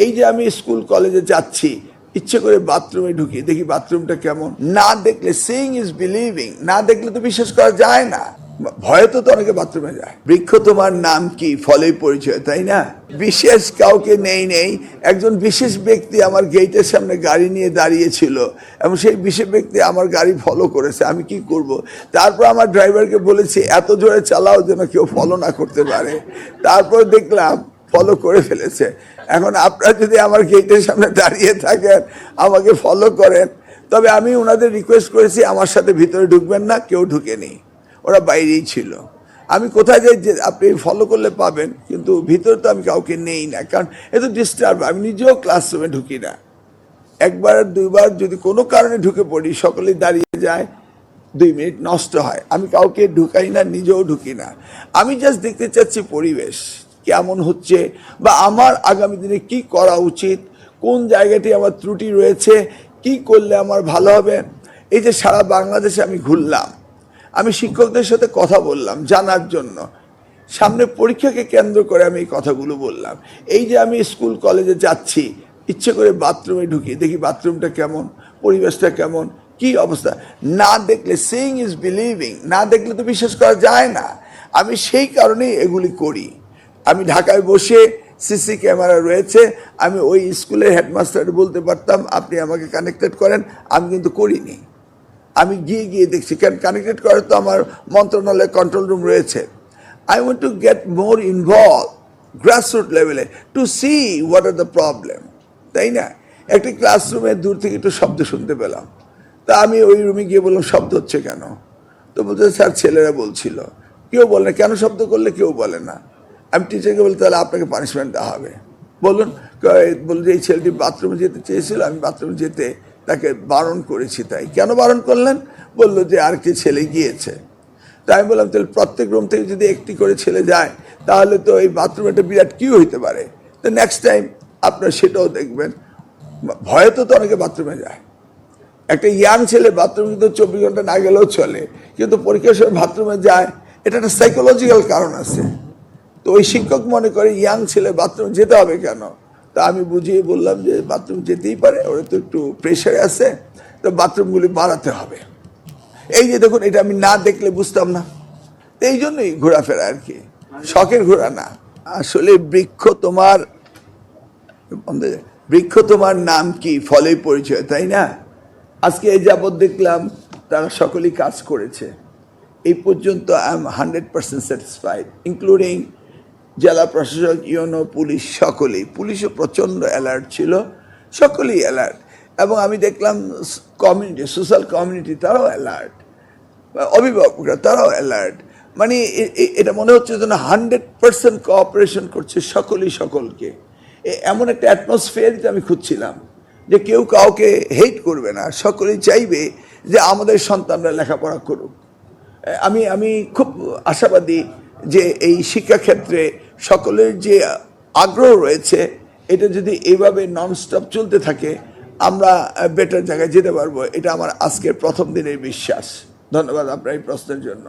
এই যে আমি স্কুল কলেজে যাচ্ছি, ইচ্ছে করে বাথরুমে ঢুকি, দেখি বাথরুমটা কেমন। না দেখলে, সিইং ইজ বিলিভিং, না দেখলে তো বিশ্বাস করা যায় না। ভয়ে তো অনেকে বাথরুমে যায়। বৃক্ষ তোমার নাম কি, ফলেই পরিচয়, তাই না? বিশেষ কাউকে নেই, একজন বিশেষ ব্যক্তি আমার গেটের সামনে গাড়ি নিয়ে দাঁড়িয়েছিল এবং সেই বিশেষ ব্যক্তি আমার গাড়ি ফলো করেছে। আমি কি করব? তারপর আমার ড্রাইভারকে বলেছি এত জোরে চালাও যেন কেউ ফলো না করতে পারে। তারপর দেখলাম ফলো করে ফেলেছে। এখন আপনারা যদি আমার গেটের সামনে দাঁড়িয়ে থাকেন, আমাকে ফলো করেন, তবে আমি ওনাদের রিকোয়েস্ট করেছি আমার সাথে ভিতরে ঢুকবেন না। কেউ ঢুকেনি, ওরা বাইরেই ছিল। আমি কোথায় যাই যে আপনি ফলো করলে পাবেন, কিন্তু ভিতরে তো আমি কাউকে নেই না, কারণ এত ডিস্টার্ব। আমি নিজেও ক্লাসরুমে ঢুকি না। একবার দুইবার যদি কোনো কারণে ঢুকে পড়ি, সকলেই দাঁড়িয়ে যায়, 2 মিনিট নষ্ট হয়। আমি কাউকে ঢুকাই না, নিজেও ঢুকি না। আমি জাস্ট দেখতে চাচ্ছি পরিবেশ কেমন হচ্ছে, বা আমার আগামী দিনে কি করা উচিত, কোন জায়গাটি আমার ত্রুটি রয়েছে, কি করলে আমার ভালো হবে। এই যে সারা বাংলাদেশে আমি ঘুরলাম, আমি শিক্ষকদের সাথে কথা বললাম জানার জন্য, সামনে পরীক্ষাকে কেন্দ্র করে আমি এই কথাগুলো বললাম। এই যে আমি স্কুল কলেজে যাচ্ছি, ইচ্ছে করে বাথরুমে ঢুকি, দেখি বাথরুমটা কেমন, পরিবেশটা কেমন, কি অবস্থা। না দেখলে, সিইং ইজ বিলিভিং, না দেখলে তো বিশ্বাস করা যায় না। আমি সেই কারণেই এগুলি করি। আমি ঢাকায় বসে, সিসি ক্যামেরা রয়েছে, আমি ওই স্কুলের হেডমাস্টার বলতে পারতাম আপনি আমাকে কানেক্টেড করেন, আমি কিন্তু করিনি। আমি গিয়ে দেখছি, কারণ কানেক্টেড করার তো আমার মন্ত্রণালয়ের কন্ট্রোল রুম রয়েছে। I want to get more involved, grassroots level, to see what are the problem, তাই না? একটি ক্লাসরুমে দূর থেকে একটু শব্দ শুনতে পেলাম, তা আমি ওই রুমে গিয়ে বললাম শব্দ হচ্ছে কেন? তো বলতে স্যার ছেলেরা বলছিল। কেউ বলে না, কেন শব্দ করলে কেউ বলে না। আমি টিচারকে বলি তাহলে আপনাকে পানিশমেন্ট দেওয়া হবে। বলুন যে এই ছেলেটি বাথরুমে যেতে চেয়েছিল, আমি বাথরুমে যেতে তাকে বারণ করেছি। তাই কেন বারণ করলেন? বললো যে আরেকটি ছেলে গিয়েছে। তাই আমি বললাম তাহলে প্রত্যেক রুম থেকে যদি একটি করে ছেলে যায়, তাহলে তো এই বাথরুমে একটা বিরাট কি হইতে পারে। তো নেক্সট টাইম আপনারা সেটাও দেখবেন। ভয়ে তো অনেকে বাথরুমে যায়। একটা ইয়াং ছেলে বাথরুমে কিন্তু 24 ঘন্টা না গেলেও চলে, কিন্তু পরীক্ষার সময় বাথরুমে যায়, এটা একটা সাইকোলজিক্যাল কারণ আছে। তো ওই শিক্ষক মনে করে ইয়াং ছেলে বাথরুমে যেতে হবে কেন। তা আমি বুঝিয়ে বললাম যে বাথরুম যেতেই পারে, ওরা তো একটু প্রেশারে আছে, তো বাথরুমগুলি বাড়াতে হবে। এই যে দেখুন, এটা আমি না দেখলে বুঝতাম না। এই জন্যই ঘোরাফেরা আর কি, শখের ঘোরা না। আসলে বৃক্ষ তোমার নাম কি, ফলেই পরিচয়, তাই না? আজকে এই যাবৎ দেখলাম তারা সকলেই কাজ করেছে। এই পর্যন্ত আই এম 100% স্যাটিসফাইড, ইনক্লুডিং জেলা প্রশাসক, ইউনো, পুলিশ, সকলেই। পুলিশও প্রচণ্ড অ্যালার্ট ছিল, সকলেই অ্যালার্ট। এবং আমি দেখলাম কমিউনিটি, সোশ্যাল কমিউনিটি, তারাও অ্যালার্ট, অভিভাবকরা তারাও অ্যালার্ট। মানে এটা মনে হচ্ছে যেন 100% কোঅপারেশন করছে সকলেই সকলকে। এমন একটা অ্যাটমসফিয়ারই আমি খুঁজছিলাম, যে কেউ কাউকে হেট করবে না, সকলেই চাইবে যে আমাদের সন্তানরা লেখাপড়া করুক। আমি খুব আশাবাদী যে এই শিক্ষাক্ষেত্রে সকলের যে আগ্রহ রয়েছে, এটা যদি এইভাবে ননস্টপ চলতে থাকে, আমরা বেটার জায়গায় যেতে পারবো। এটা আমার আজকের প্রথম দিনের বিশ্বাস। ধন্যবাদ আপনার এই প্রশ্নের জন্য।